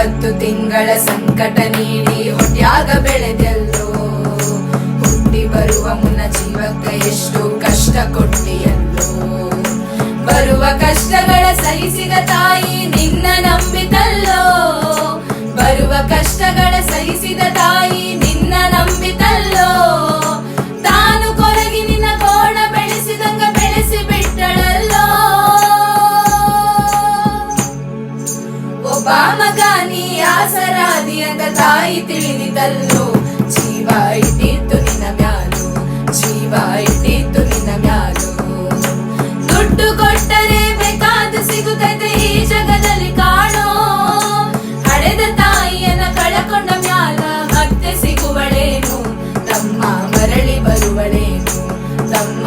9 ತಿಂಗಳ ಸಂಕಟ ನೀಡಿ ಹೊಟ್ಯಾಗ ಬೆಳೆದೆಲ್ಲೋ. ಹುಟ್ಟಿ ಬರುವ ಮುನ್ನ ಜೀವಕ್ಕೆ ಎಷ್ಟು ಕಷ್ಟ ಕೊಟ್ಟಿಯಲ್ಲೋ. ಬರುವ ಕಷ್ಟಗಳ ಸಹಿಸಿದ ತಾಯಿ ನಿನ್ನ ನಂಬಿತಲ್ಲೋ. ಬರುವ ಕಷ್ಟಗಳ ಸಹಿಸಿದ ತಾಯಿ ನಿನ್ನ ನಂಬಿತಲ್ಲೋ. ತಾನು ಕೊರಗಿ ನಿನ್ನ ಕೋಣ ಬೆಳೆಸಿದಂಗ ಬೆಳೆಸಿ ಬಿಟ್ಟಳಲ್ಲೋ. ಒಬ್ಬ ಮಗ ನೀ ಆಸರಾದಿ ಅಂತ ತಾಯಿ ತಿಳಿದಿದ್ದಲ್ಲೋ. ಜೀವ ಇಟ್ಟಿತ್ತು ನಿನ್ನ ಮ್ಯಾಲು, ಜೀವ ಇಟ್ಟಿತ್ತು ನಿನ್ನ ಮ್ಯಾಲು. ದುಡ್ಡು ಕೊಟ್ಟರೆ ಬೇಕಾದ ಸಿಗುತ್ತದೆ ಈ ಜಗದಲ್ಲಿ ಕಾಣೋ. ಹಡೆದ ತಾಯಿಯನ್ನ ಕಳಕೊಂಡ ಮ್ಯಾಲ ಮತ್ತೆ ಸಿಗುವಳೇನು, ತಮ್ಮ ಮರಳಿ ಬರುವಳೇನು, ತಮ್ಮ